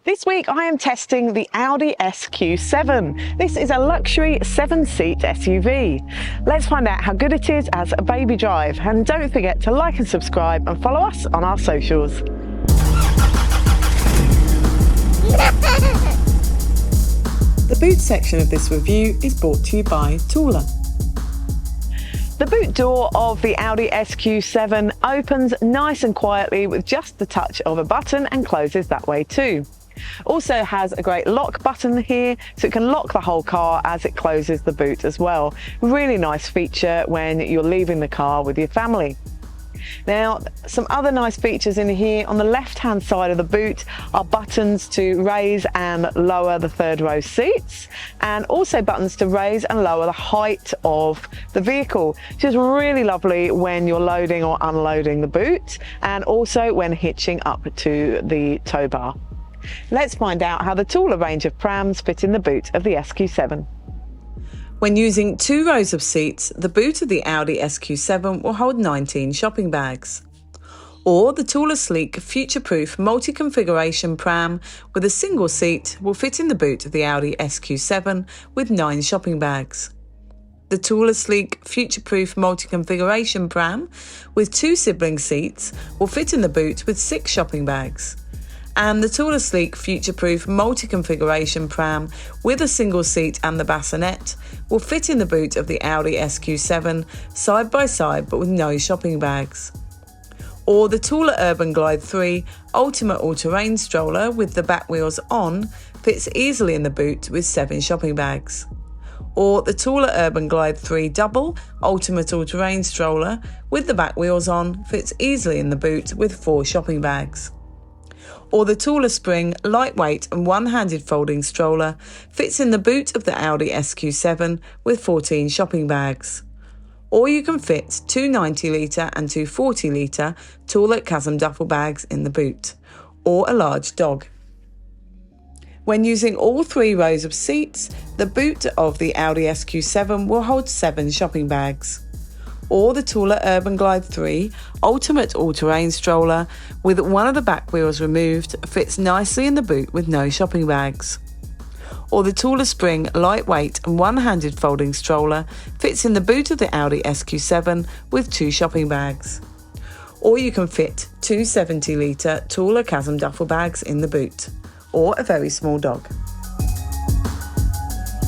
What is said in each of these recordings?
This week I am testing the Audi SQ7. This is a luxury 7-seat SUV. Let's find out how good it is as a baby drive, and don't forget to like and subscribe and follow us on our socials. The boot section of this review is brought to you by Thule. The boot door of the Audi SQ7 opens nice and quietly with just the touch of a button and closes that way too. Also has a great lock button here, so it can lock the whole car as it closes the boot as well. Really nice feature when you're leaving the car with your family. Now, some other nice features in here. On the left-hand side of the boot are buttons to raise and lower the third row seats, and also buttons to raise and lower the height of the vehicle, which is really lovely when you're loading or unloading the boot, and also when hitching up to the tow bar. Let's find out how the Thule range of prams fit in the boot of the SQ7. When using 2 rows of seats, the boot of the Audi SQ7 will hold 19 shopping bags. Or the Thule sleek, future-proof multi-configuration pram with a single seat will fit in the boot of the Audi SQ7 with 9 shopping bags. The Thule sleek, future-proof multi-configuration pram with 2 sibling seats will fit in the boot with 6 shopping bags. And the Thule sleek, future-proof multi-configuration pram with a single seat and the bassinet will fit in the boot of the Audi SQ7 side by side but with no shopping bags. Or the Thule Urban Glide 3 Ultimate All-Terrain stroller with the back wheels on fits easily in the boot with 7 shopping bags. Or the Thule Urban Glide 3 Double Ultimate All-Terrain stroller with the back wheels on fits easily in the boot with 4 shopping bags. Or the Thule Spring lightweight and one-handed folding stroller fits in the boot of the Audi SQ7 with 14 shopping bags. Or you can fit 2 90-litre and 2 40-litre Thule Chasm duffel bags in the boot, or a large dog. When using all 3 rows of seats, the boot of the Audi SQ7 will hold 7 shopping bags. Or the Thule Urban Glide 3 Ultimate All-Terrain stroller with one of the back wheels removed fits nicely in the boot with no shopping bags. Or the Thule Spring lightweight and one-handed folding stroller fits in the boot of the Audi SQ7 with 2 shopping bags. Or you can fit 2 70-litre Thule Chasm duffel bags in the boot, or a very small dog.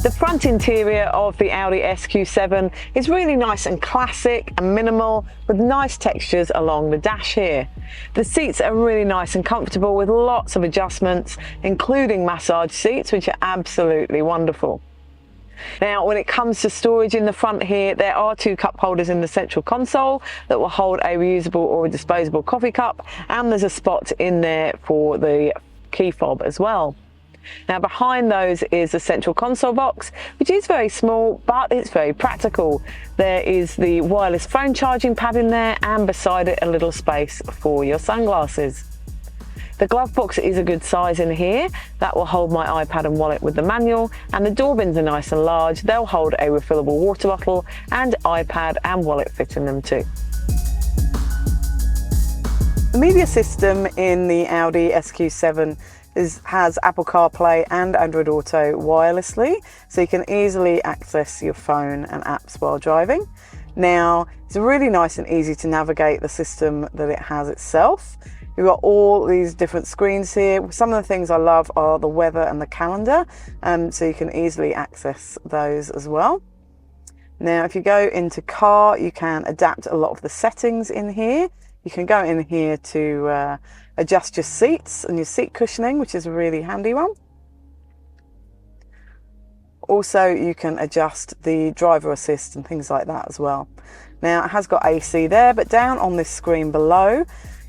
The front interior of the Audi SQ7 is really nice and classic and minimal, with nice textures along the dash here. The seats are really nice and comfortable with lots of adjustments, including massage seats, which are absolutely wonderful. Now, when it comes to storage in the front here, there are 2 cup holders in the central console that will hold a reusable or a disposable coffee cup, and there's a spot in there for the key fob as well. Now, behind those is the central console box, which is very small, but it's very practical. There is the wireless phone charging pad in there, and beside it a little space for your sunglasses. The glove box is a good size in here. That will hold my iPad and wallet with the manual, and the door bins are nice and large. They'll hold a refillable water bottle, and iPad and wallet fit in them too. The media system in the Audi SQ7 has Apple CarPlay and Android Auto wirelessly, so you can easily access your phone and apps while driving. Now, it's really nice and easy to navigate the system that it has itself. You've got all these different screens here. Some of the things I love are the weather and the calendar, so you can easily access those as well. Now, if you go into car, you can adapt a lot of the settings in here. You can go in here to adjust your seats and your seat cushioning, which is a really handy one. Also, you can adjust the driver assist and things like that as well. Now, it has got AC there, but down on this screen below,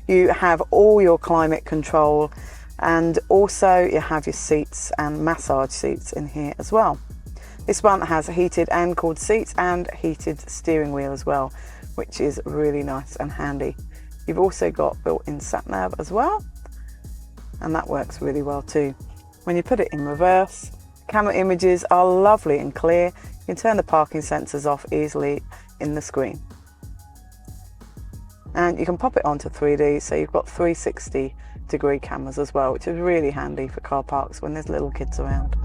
you have all your climate control, and also you have your seats and massage seats in here as well. This one has heated and cooled seats and heated steering wheel as well, which is really nice and handy. You've also got built-in sat-nav as well, and that works really well too. When you put it in reverse, camera images are lovely and clear. You can turn the parking sensors off easily in the screen. And you can pop it onto 3D, so you've got 360 360-degree cameras as well, which is really handy for car parks when there's little kids around.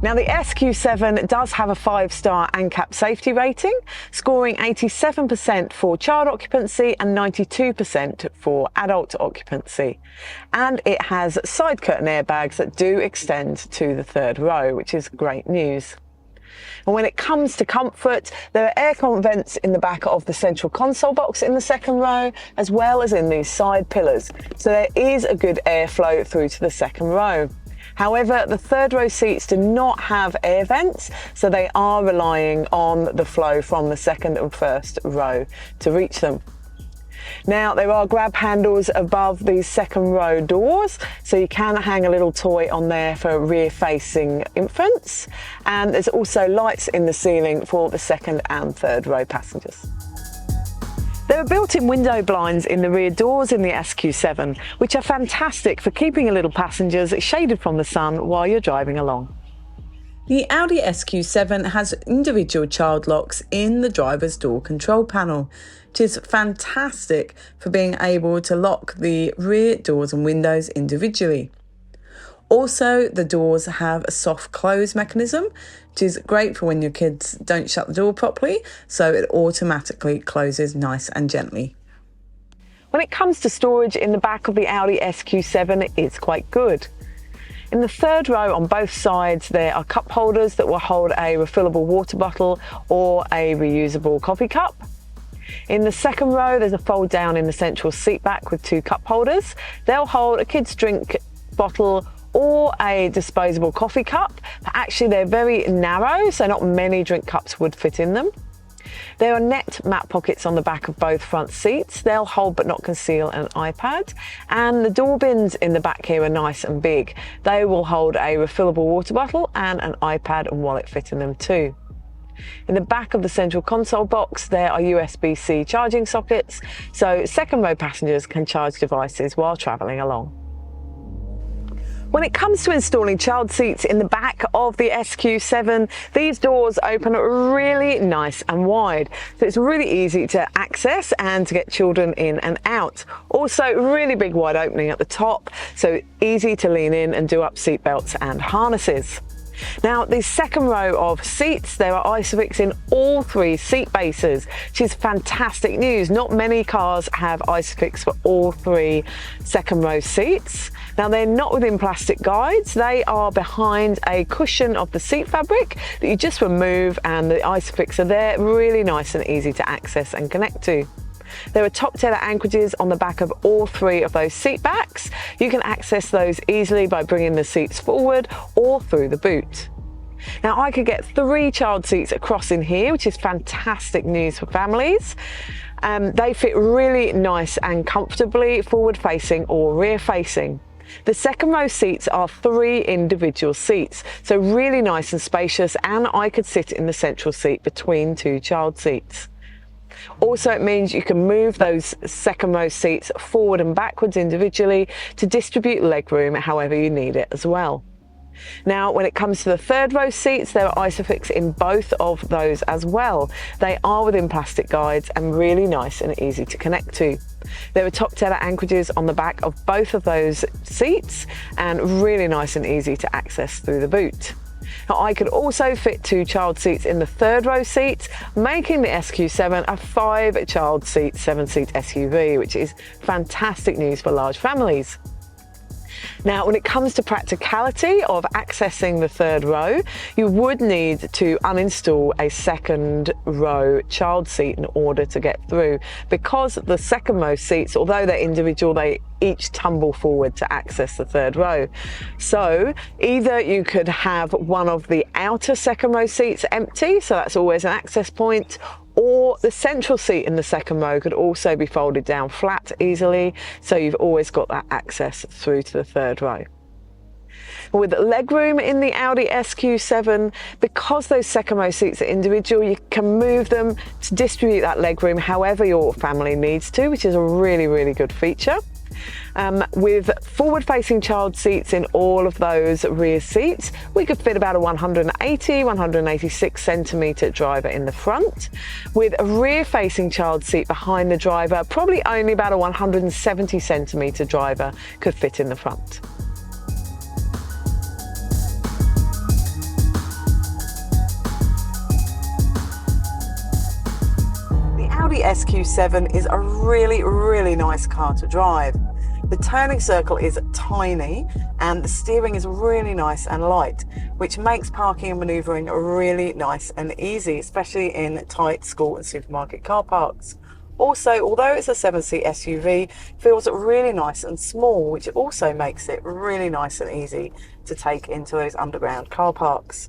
Now, the SQ7 does have a 5-star ANCAP safety rating, scoring 87% for child occupancy and 92% for adult occupancy. And it has side curtain airbags that do extend to the third row, which is great news. And when it comes to comfort, there are aircon vents in the back of the central console box in the second row, as well as in these side pillars. So there is a good airflow through to the second row. However, the third row seats do not have air vents, so they are relying on the flow from the second and first row to reach them. Now, there are grab handles above these second row doors, so you can hang a little toy on there for rear-facing infants. And there's also lights in the ceiling for the second and third row passengers. There are built-in window blinds in the rear doors in the SQ7, which are fantastic for keeping your little passengers shaded from the sun while you're driving along. The Audi SQ7 has individual child locks in the driver's door control panel, which is fantastic for being able to lock the rear doors and windows individually. Also, the doors have a soft close mechanism, which is great for when your kids don't shut the door properly, so it automatically closes nice and gently. When it comes to storage in the back of the Audi SQ7, it's quite good. In the third row on both sides, there are cup holders that will hold a refillable water bottle or a reusable coffee cup. In the second row, there's a fold down in the central seat back with 2 cup holders. They'll hold a kid's drink bottle or a disposable coffee cup. But actually, they're very narrow, so not many drink cups would fit in them. There are net mat pockets on the back of both front seats. They'll hold but not conceal an iPad. And the door bins in the back here are nice and big. They will hold a refillable water bottle and an iPad and wallet fit in them too. In the back of the central console box, there are USB-C charging sockets, so second row passengers can charge devices while travelling along. When it comes to installing child seats in the back of the SQ7, these doors open really nice and wide. So it's really easy to access and to get children in and out. Also, really big wide opening at the top, so easy to lean in and do up seat belts and harnesses. Now, the second row of seats, there are ISOFIX in all 3 seat bases, which is fantastic news. Not many cars have ISOFIX for all 3 second row seats. Now, they're not within plastic guides. They are behind a cushion of the seat fabric that you just remove, and the ISOFIX are there, really nice and easy to access and connect to. There are top tether anchorages on the back of all 3 of those seat backs. You can access those easily by bringing the seats forward or through the boot. Now, I could get 3 child seats across in here, which is fantastic news for families. They fit really nice and comfortably forward facing or rear facing. The second row seats are 3 individual seats, so really nice and spacious, and I could sit in the central seat between 2 child seats. Also, it means you can move those second row seats forward and backwards individually to distribute legroom however you need it as well. Now, when it comes to the third row seats, there are ISOFIX in both of those as well. They are within plastic guides and really nice and easy to connect to. There are top tether anchorages on the back of both of those seats and really nice and easy to access through the boot. Now, I could also fit 2 child seats in the third row seats, making the SQ7 a 5 child seat, 7-seat SUV, which is fantastic news for large families. Now, when it comes to practicality of accessing the third row, you would need to uninstall a second row child seat in order to get through, because the second row seats, although they're individual, they each tumble forward to access the third row. So either you could have one of the outer second row seats empty, so that's always an access point, or the central seat in the second row could also be folded down flat easily, so you've always got that access through to the third row. With legroom in the Audi SQ7, because those second row seats are individual, you can move them to distribute that legroom however your family needs to, which is a really, really good feature. With forward-facing child seats in all of those rear seats, we could fit about a 186 centimetre driver in the front. With a rear-facing child seat behind the driver, probably only about a 170 centimetre driver could fit in the front. The Audi SQ7 is a really nice car to drive. The turning circle is tiny and the steering is really nice and light, which makes parking and manoeuvring really nice and easy, especially in tight school and supermarket car parks. Also, although it's a 7-seat SUV, it feels really nice and small, which also makes it really nice and easy to take into those underground car parks.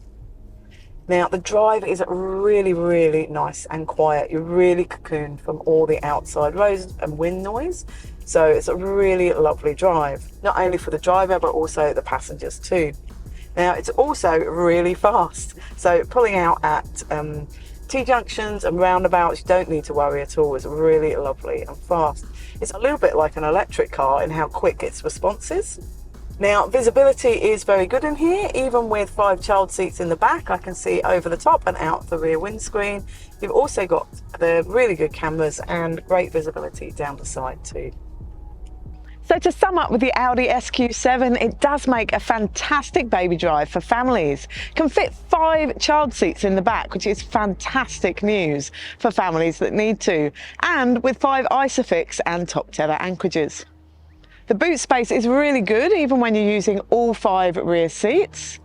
Now, the drive is really nice and quiet. You're really cocooned from all the outside roads and wind noise. So it's a really lovely drive, not only for the driver, but also the passengers too. Now, it's also really fast. So pulling out at T-junctions and roundabouts, you don't need to worry at all. It's really lovely and fast. It's a little bit like an electric car in how quick its response is. Now, visibility is very good in here. Even with 5 child seats in the back, I can see over the top and out the rear windscreen. You've also got the really good cameras and great visibility down the side too. So to sum up with the Audi SQ7, it does make a fantastic baby drive for families. Can fit 5 child seats in the back, which is fantastic news for families that need to, and with 5 ISOFIX and top tether anchorages. The boot space is really good, even when you're using all 5 rear seats.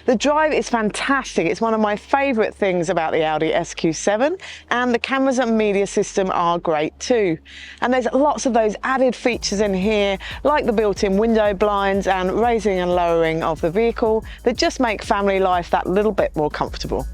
The drive is fantastic. It's one of my favourite things about the Audi SQ7, and the cameras and media system are great too. And there's lots of those added features in here, like the built-in window blinds and raising and lowering of the vehicle, that just make family life that little bit more comfortable.